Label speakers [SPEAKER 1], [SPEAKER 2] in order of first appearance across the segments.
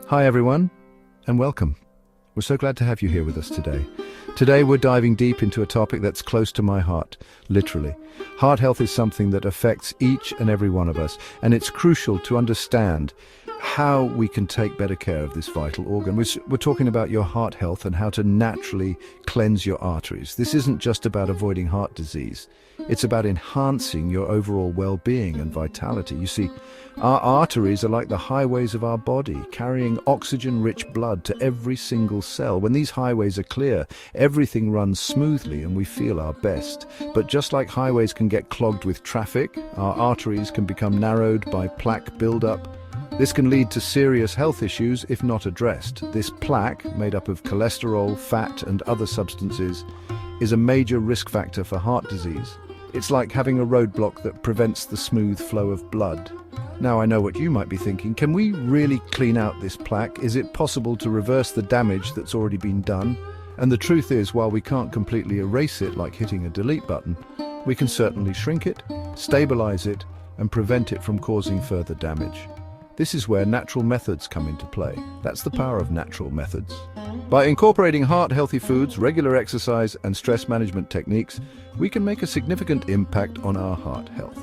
[SPEAKER 1] Hi everyone, and welcome. We're so glad to have you here with us today. Today we're diving deep into a topic that's close to my heart, literally. Heart health is something that affects each and every one of us, and it's crucial to understand how we can take better care of this vital organ. We're talking about your heart health and how to naturally cleanse your arteries. This isn't just about avoiding heart disease. It's about enhancing your overall well-being and vitality. You see, our arteries are like the highways of our body, carrying oxygen-rich blood to every single cell. When these highways are clear, everything runs smoothly and we feel our best. But just like highways can get clogged with traffic, our arteries can become narrowed by plaque buildup. This can lead to serious health issues if not addressed. This plaque, made up of cholesterol, fat, and other substances, is a major risk factor for heart disease. It's like having a roadblock that prevents the smooth flow of blood. Now I know what you might be thinking. Can we really clean out this plaque? Is it possible to reverse the damage that's already been done? And the truth is, while we can't completely erase it like hitting a delete button, we can certainly shrink it, stabilize it, and prevent it from causing further damage. This is where natural methods come into play. That's the power of natural methods. By incorporating heart-healthy foods, regular exercise, and stress management techniques, we can make a significant impact on our heart health.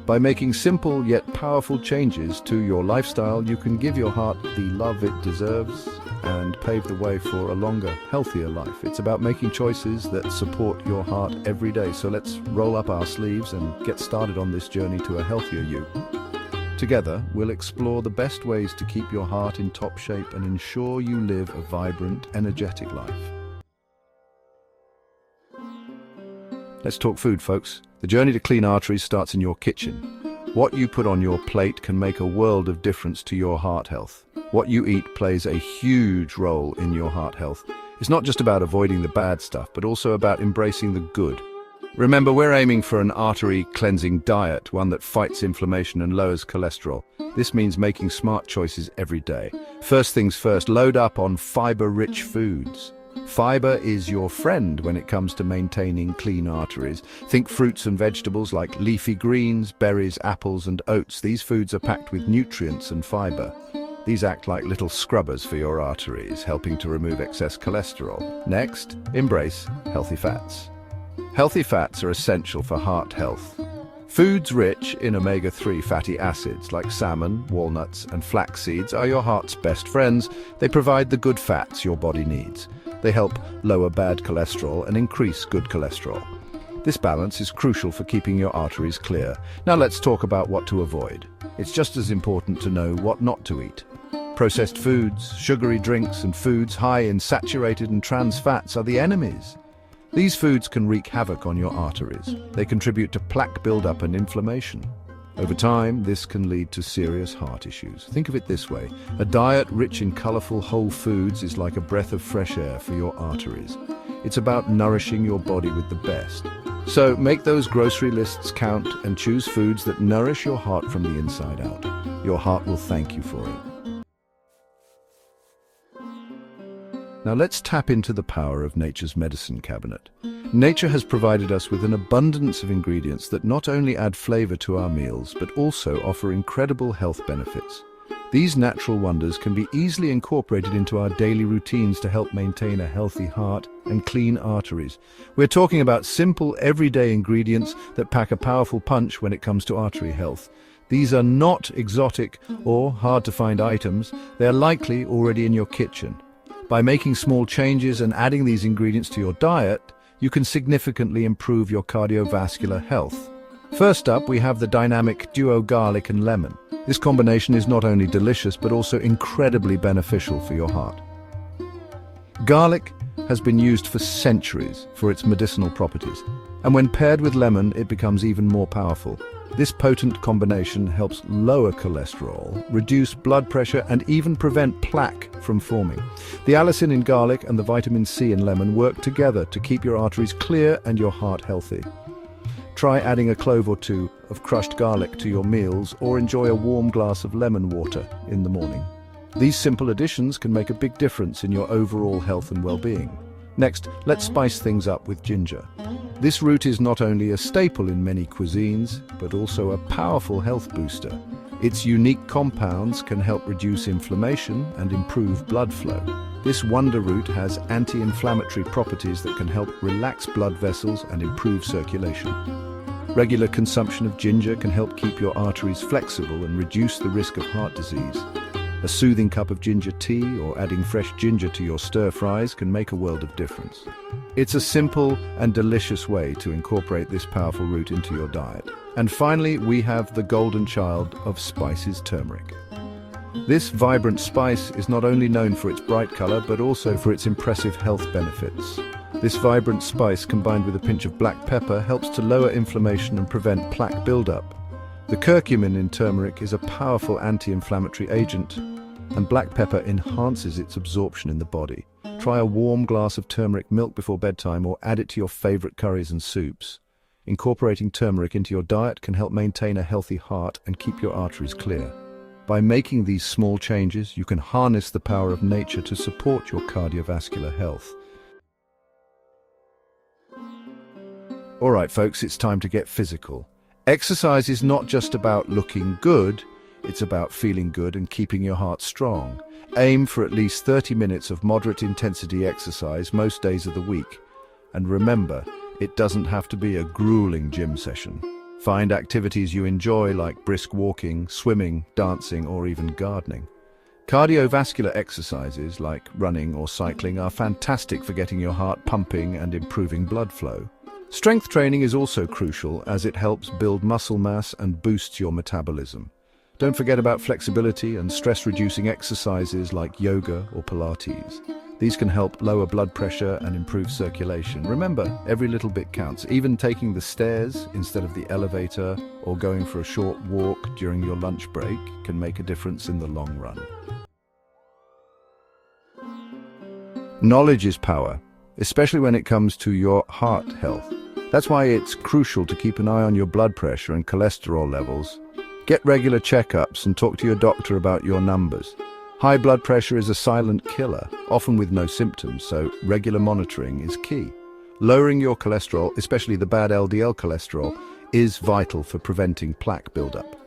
[SPEAKER 1] By making simple yet powerful changes to your lifestyle, you can give your heart the love it deserves and pave the way for a longer, healthier life. It's about making choices that support your heart every day. So let's roll up our sleeves and get started on this journey to a healthier you. Together, we'll explore the best ways to keep your heart in top shape and ensure you live a vibrant, energetic life. Let's talk food, folks. The journey to clean arteries starts in your kitchen. What you put on your plate can make a world of difference to your heart health. What you eat plays a huge role in your heart health. It's not just about avoiding the bad stuff, but also about embracing the good. Remember, we're aiming for an artery-cleansing diet, one that fights inflammation and lowers cholesterol. This means making smart choices every day. First things first, load up on fiber-rich foods. Fiber is your friend when it comes to maintaining clean arteries. Think fruits and vegetables like leafy greens, berries, apples, and oats. These foods are packed with nutrients and fiber. These act like little scrubbers for your arteries, helping to remove excess cholesterol. Next, embrace healthy fats. Healthy fats are essential for heart health. Foods rich in omega-3 fatty acids like salmon, walnuts, and flax seeds are your heart's best friends. They provide the good fats your body needs. They help lower bad cholesterol and increase good cholesterol. This balance is crucial for keeping your arteries clear. Now let's talk about what to avoid. It's just as important to know what not to eat. Processed foods, sugary drinks, and foods high in saturated and trans fats are the enemies. These foods can wreak havoc on your arteries. They contribute to plaque buildup and inflammation. Over time, this can lead to serious heart issues. Think of it this way. A diet rich in colorful whole foods is like a breath of fresh air for your arteries. It's about nourishing your body with the best. So make those grocery lists count and choose foods that nourish your heart from the inside out. Your heart will thank you for it. Now let's tap into the power of nature's medicine cabinet. Nature has provided us with an abundance of ingredients that not only add flavor to our meals, but also offer incredible health benefits. These natural wonders can be easily incorporated into our daily routines to help maintain a healthy heart and clean arteries. We're talking about simple, everyday ingredients that pack a powerful punch when it comes to artery health. These are not exotic or hard-to-find items. They're likely already in your kitchen. By making small changes and adding these ingredients to your diet, you can significantly improve your cardiovascular health. First up, we have the dynamic duo garlic and lemon. This combination is not only delicious, but also incredibly beneficial for your heart. Garlic has been used for centuries for its medicinal properties, and when paired with lemon, it becomes even more powerful. This potent combination helps lower cholesterol, reduce blood pressure, and even prevent plaque from forming. The allicin in garlic and the vitamin C in lemon work together to keep your arteries clear and your heart healthy. Try adding a clove or two of crushed garlic to your meals, or enjoy a warm glass of lemon water in the morning. These simple additions can make a big difference in your overall health and well-being. Next, let's spice things up with ginger. This root is not only a staple in many cuisines, but also a powerful health booster. Its unique compounds can help reduce inflammation and improve blood flow. This wonder root has anti-inflammatory properties that can help relax blood vessels and improve circulation. Regular consumption of ginger can help keep your arteries flexible and reduce the risk of heart disease. A soothing cup of ginger tea or adding fresh ginger to your stir-fries can make a world of difference. It's a simple and delicious way to incorporate this powerful root into your diet. And finally, we have the golden child of spices, turmeric. This vibrant spice is not only known for its bright color, but also for its impressive health benefits. This vibrant spice, combined with a pinch of black pepper, helps to lower inflammation and prevent plaque buildup. The curcumin in turmeric is a powerful anti-inflammatory agent, and black pepper enhances its absorption in the body. Try a warm glass of turmeric milk before bedtime or add it to your favorite curries and soups. Incorporating turmeric into your diet can help maintain a healthy heart and keep your arteries clear. By making these small changes, you can harness the power of nature to support your cardiovascular health. All right, folks, it's time to get physical. Exercise is not just about looking good, it's about feeling good and keeping your heart strong. Aim for at least 30 minutes of moderate intensity exercise most days of the week. And remember, it doesn't have to be a grueling gym session. Find activities you enjoy like brisk walking, swimming, dancing, or even gardening. Cardiovascular exercises like running or cycling are fantastic for getting your heart pumping and improving blood flow. Strength training is also crucial as it helps build muscle mass and boosts your metabolism. Don't forget about flexibility and stress-reducing exercises like yoga or Pilates. These can help lower blood pressure and improve circulation. Remember, every little bit counts. Even taking the stairs instead of the elevator or going for a short walk during your lunch break can make a difference in the long run. Knowledge is power, especially when it comes to your heart health. That's why it's crucial to keep an eye on your blood pressure and cholesterol levels. Get regular checkups and talk to your doctor about your numbers. High blood pressure is a silent killer, often with no symptoms, so regular monitoring is key. Lowering your cholesterol, especially the bad LDL cholesterol, is vital for preventing plaque buildup.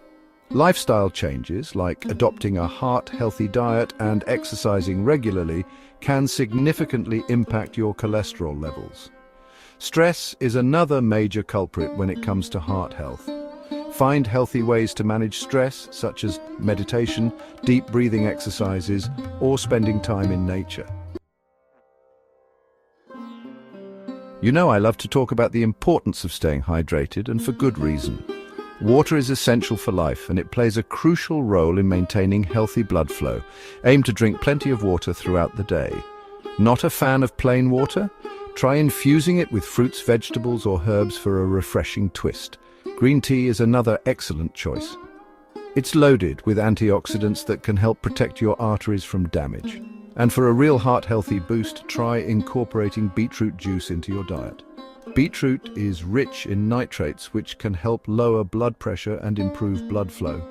[SPEAKER 1] Lifestyle changes, like adopting a heart-healthy diet and exercising regularly, can significantly impact your cholesterol levels. Stress is another major culprit when it comes to heart health. Find healthy ways to manage stress, such as meditation, deep breathing exercises, or spending time in nature. You know I love to talk about the importance of staying hydrated, and for good reason. Water is essential for life, and it plays a crucial role in maintaining healthy blood flow. Aim to drink plenty of water throughout the day. Not a fan of plain water? Try infusing it with fruits, vegetables, or herbs for a refreshing twist. Green tea is another excellent choice. It's loaded with antioxidants that can help protect your arteries from damage. And for a real heart-healthy boost, try incorporating beetroot juice into your diet. Beetroot is rich in nitrates, which can help lower blood pressure and improve blood flow.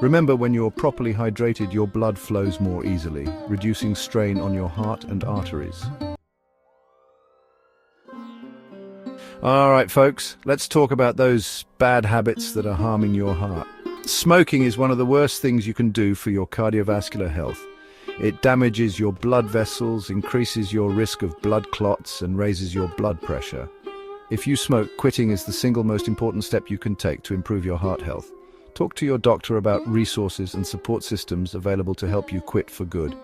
[SPEAKER 1] Remember, when you're properly hydrated, your blood flows more easily, reducing strain on your heart and arteries. All right, folks, let's talk about those bad habits that are harming your heart. Smoking is one of the worst things you can do for your cardiovascular health. It damages your blood vessels, increases your risk of blood clots, and raises your blood pressure. If you smoke, quitting is the single most important step you can take to improve your heart health. Talk to your doctor about resources and support systems available to help you quit for good.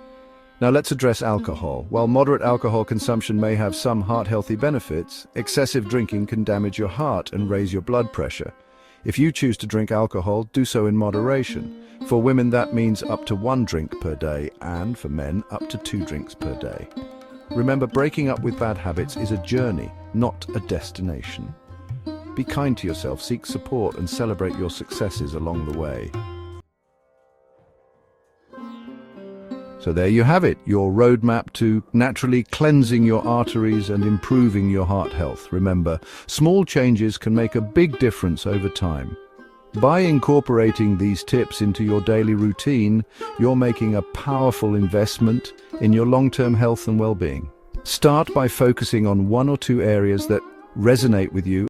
[SPEAKER 1] Now let's address alcohol. While moderate alcohol consumption may have some heart-healthy benefits, excessive drinking can damage your heart and raise your blood pressure. If you choose to drink alcohol, do so in moderation. For women, that means up to 1 drink per day, and for men, up to 2 drinks per day. Remember, breaking up with bad habits is a journey, not a destination. Be kind to yourself, seek support, and celebrate your successes along the way. So there you have it, your roadmap to naturally cleansing your arteries and improving your heart health. Remember, small changes can make a big difference over time. By incorporating these tips into your daily routine, you're making a powerful investment in your long-term health and well-being. Start by focusing on 1 or 2 areas that resonate with you